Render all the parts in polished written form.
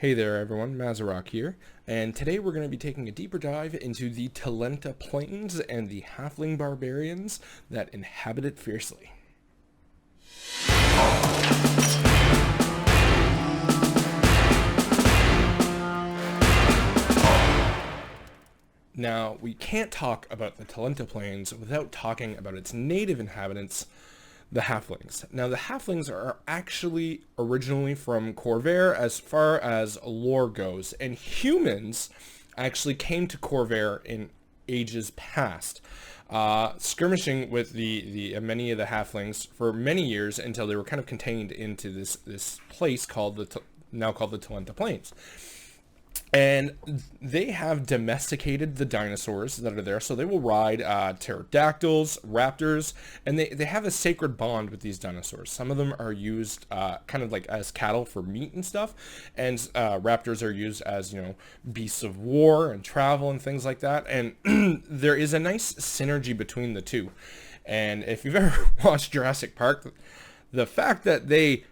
Hey there everyone, Mazarok here, and today we're going to be taking a deeper dive into the Talenta Plains and the Halfling barbarians that inhabit it fiercely. Now, we can't talk about the Talenta Plains without talking about its native inhabitants, the Halflings. Now, the Halflings are actually originally from Corvair as far as lore goes, and humans actually came to Corvair in ages past, skirmishing with the many of the Halflings for many years until they were kind of contained into this place called now called the Talenta Plains. And they have domesticated the dinosaurs that are there, so they will ride pterodactyls, raptors, and they have a sacred bond with these dinosaurs. Some of them are used kind of like as cattle for meat and stuff, and raptors are used as, beasts of war and travel and things like that. And there is a nice synergy between the two. And if you've ever watched Jurassic Park, the fact that they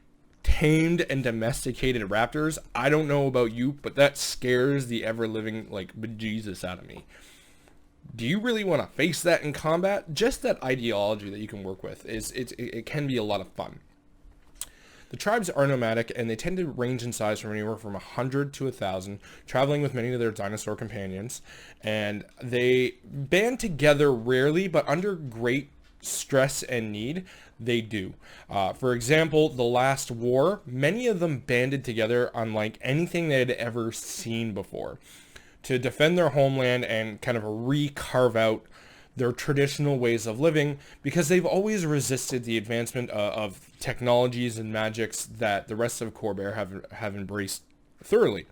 tamed and domesticated raptors, I don't know about you, but that scares the ever-living bejesus out of me. Do you really want to face that in combat? Just that ideology that you can work with it can be a lot of fun. The tribes are nomadic, and they tend to range in size from anywhere from 100 to 1,000, traveling with many of their dinosaur companions, and they band together rarely, but under great stress and need, they do. For example, the last war, many of them banded together unlike anything they had ever seen before to defend their homeland and kind of re-carve out their traditional ways of living, because they've always resisted the advancement of technologies and magics that the rest of Corvair have embraced thoroughly.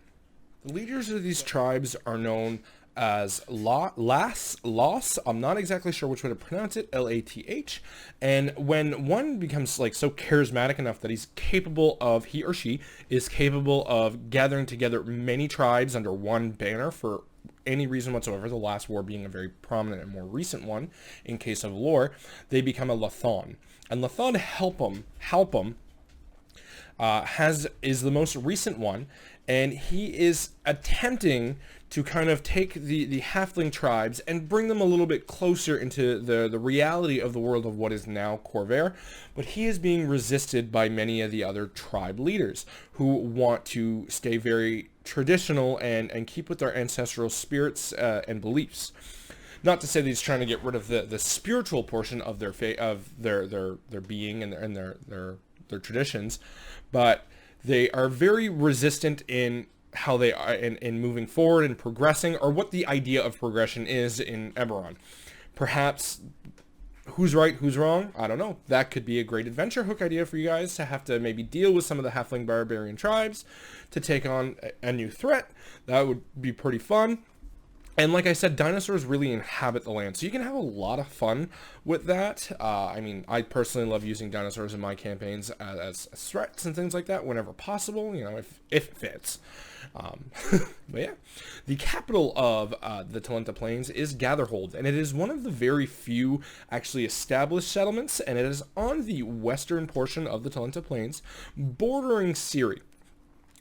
The leaders of these tribes are known as Loss. I'm not exactly sure which way to pronounce it, Lath. And when one becomes so charismatic enough that he or she is capable of gathering together many tribes under one banner for any reason whatsoever, the last war being a very prominent and more recent one in case of lore, they become a Lathon. And Lathon Halpum is the most recent one, and he is attempting to kind of take the Halfling tribes and bring them a little bit closer into the reality of the world of what is now Corvair, but he is being resisted by many of the other tribe leaders who want to stay very traditional and keep with their ancestral spirits and beliefs. Not to say that he's trying to get rid of the spiritual portion of their their being and their traditions, but they are very resistant in how they are in moving forward and progressing, or what the idea of progression is in Eberron. Perhaps who's right, who's wrong, I don't know. That could be a great adventure hook idea for you guys, to have to maybe deal with some of the Halfling barbarian tribes to take on a new threat. That would be pretty fun. And like I said, dinosaurs really inhabit the land, so you can have a lot of fun with that. I personally love using dinosaurs in my campaigns as threats and things like that whenever possible, if it fits. But yeah, the capital of the Talenta Plains is Gatherhold, and it is one of the very few actually established settlements, and it is on the western portion of the Talenta Plains, bordering Syria.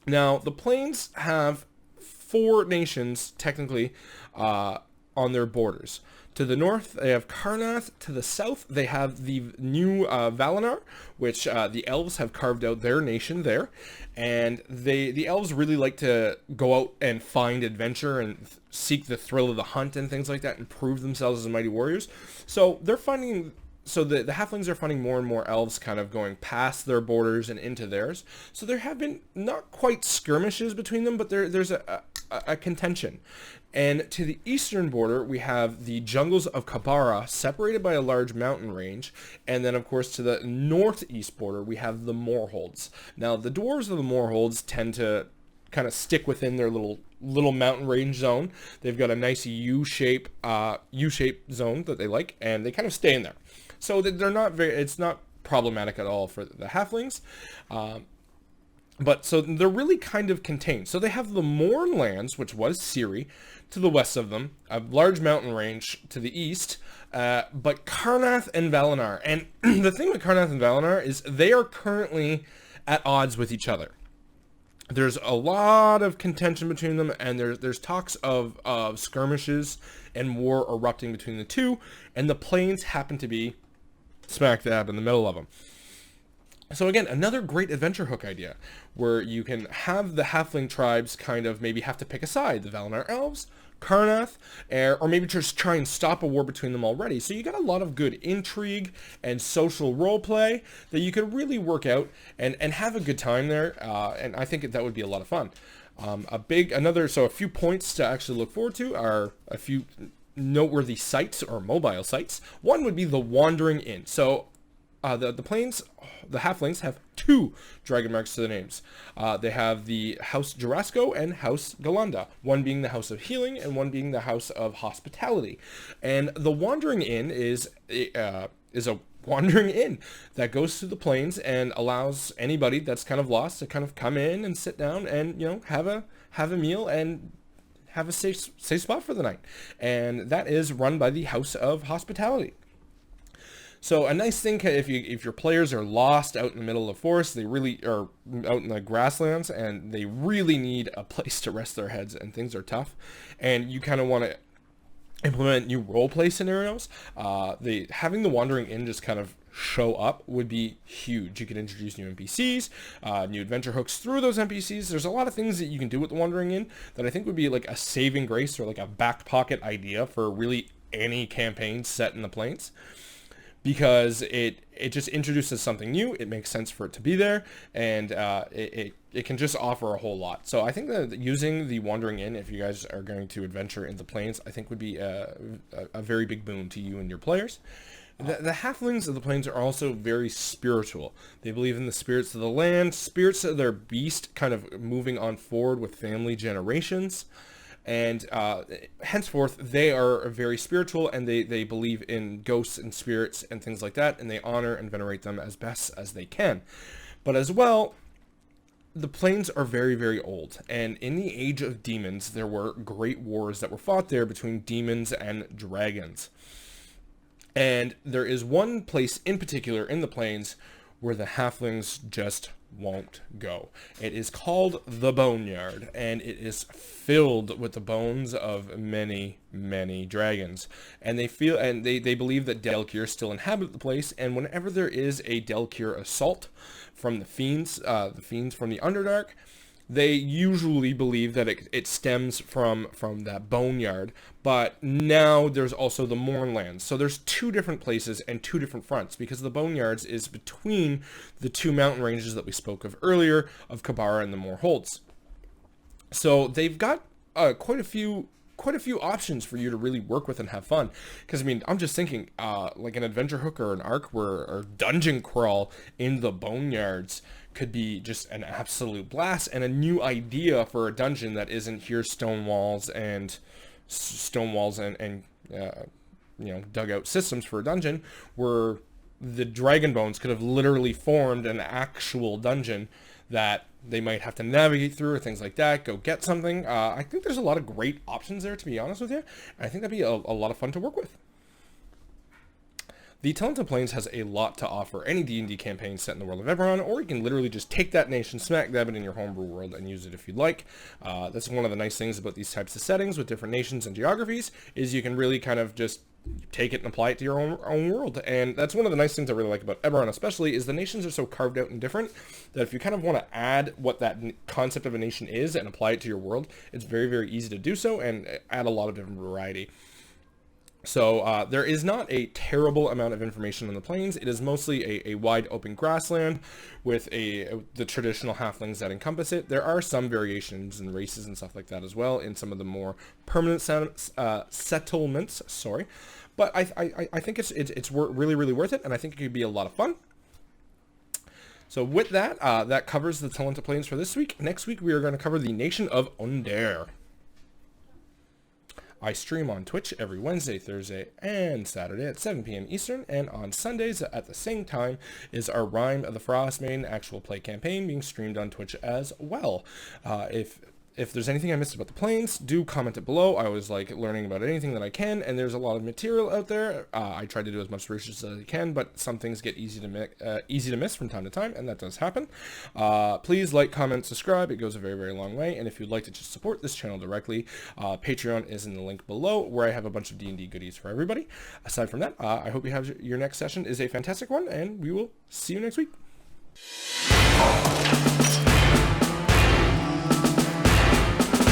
Now, the plains have 4 nations, technically, on their borders. To the north, they have Karnath. To the south, they have the new Valinar, which the elves have carved out their nation there. And the elves really like to go out and find adventure and seek the thrill of the hunt and things like that, and prove themselves as mighty warriors. So they're finding... So the Halflings are finding more and more elves kind of going past their borders and into theirs. So there have been not quite skirmishes between them, but there's a contention. And to the eastern border, we have the jungles of Kabara, separated by a large mountain range. And then, of course, to the northeast border, we have the Moorholds. Now, the dwarves of the Moorholds tend to kind of stick within their little mountain range zone. They've got a nice U-shape zone that they like, and they kind of stay in there. So they're not it's not problematic at all for the Halflings. But so they're really kind of contained. So they have the Mournlands, which was Ciri, to the west of them, a large mountain range to the east, but Karnath and Valinar. And the thing with Karnath and Valinar is they are currently at odds with each other. There's a lot of contention between them, and there's talks of skirmishes and war erupting between the two, and the plains happen to be smack dab in the middle of them. So again, another great adventure hook idea, where you can have the halfling tribes kind of maybe have to pick a side, the Valinor elves, Karnath, or maybe just try and stop a war between them already. So you got a lot of good intrigue and social role play that you could really work out and have a good time there, and I think that would be a lot of fun. So a few points to actually look forward to are a few noteworthy sites or mobile sites. One would be the Wandering Inn. So the plains, the halflings have two dragon marks to the names. They have the House Jurasco and House Galanda, one being the House of Healing and one being the House of Hospitality. And the Wandering Inn is a wandering inn that goes through the plains and allows anybody that's kind of lost to kind of come in and sit down and have a meal and have a safe spot for the night. And that is run by the House of Hospitality. So a nice thing, if your players are lost out in the middle of the forest, they really are out in the grasslands, and they really need a place to rest their heads, and things are tough, and you kind of want to implement new role play scenarios. Having the Wandering Inn just kind of show up would be huge. You can introduce new NPCs, new adventure hooks through those NPCs. There's a lot of things that you can do with the Wandering Inn that I think would be like a saving grace or like a back pocket idea for really any campaign set in the plains. Because it just introduces something new, it makes sense for it to be there, and it can just offer a whole lot. So I think that using the Wandering Inn, if you guys are going to adventure in the plains, I think would be a very big boon to you and your players. The halflings of the plains are also very spiritual. They believe in the spirits of the land, spirits of their beast kind of moving on forward with family generations. And henceforth, they are very spiritual, and they believe in ghosts and spirits and things like that, and they honor and venerate them as best as they can. But as well, the plains are very, very old, and in the Age of Demons, there were great wars that were fought there between demons and dragons. And there is one place in particular in the plains where the halflings just won't go. It is called the Boneyard, and it is filled with the bones of many, many dragons. And they believe that Delkir still inhabit the place, and whenever there is a Delkir assault from the fiends from the Underdark, they usually believe that it stems from that Boneyard. But now there's also the Moorlands. So there's two different places and two different fronts, because the Boneyards is between the two mountain ranges that we spoke of earlier, of Kabara and the Moorholds. So they've got quite a few options for you to really work with and have fun. Because, I mean, I'm just thinking, like an adventure hook or an arc or dungeon crawl in the Boneyards could be just an absolute blast, and a new idea for a dungeon that isn't here stone walls and dugout systems for a dungeon, where the dragon bones could have literally formed an actual dungeon that they might have to navigate through or things like that, go get something. I think there's a lot of great options there, to be honest with you. I think that'd be a lot of fun to work with. The Talenta Plains has a lot to offer any D&D campaign set in the world of Eberron, or you can literally just take that nation, smack dab it in your homebrew world, and use it if you'd like. That's one of the nice things about these types of settings with different nations and geographies, is you can really kind of just take it and apply it to your own world. And that's one of the nice things I really like about Eberron especially, is the nations are so carved out and different that if you kind of want to add what that concept of a nation is and apply it to your world, it's very, very easy to do so and add a lot of different variety. So there is not a terrible amount of information on the plains. It is mostly a wide open grassland with the traditional halflings that encompass it. There are some variations in races and stuff like that as well in some of the more permanent settlements. Sorry, but I think it's really, really worth it, and I think it could be a lot of fun. So with that, that covers the Talenta Plains for this week. Next week we are going to cover the nation of Undare. I stream on Twitch every Wednesday, Thursday, and Saturday at 7 p.m. Eastern, and on Sundays at the same time is our Rime of the Frostmaiden actual play campaign being streamed on Twitch as well. If If there's anything I missed about the plains, do comment it below. I always like learning about anything that I can, and there's a lot of material out there. I try to do as much research as I can, but some things get easy to miss from time to time, and that does happen. Please like, comment, subscribe. It goes a very, very long way. And if you'd like to just support this channel directly, Patreon is in the link below, where I have a bunch of D&D goodies for everybody. Aside from that, I hope you have your next session is a fantastic one, and we will see you next week.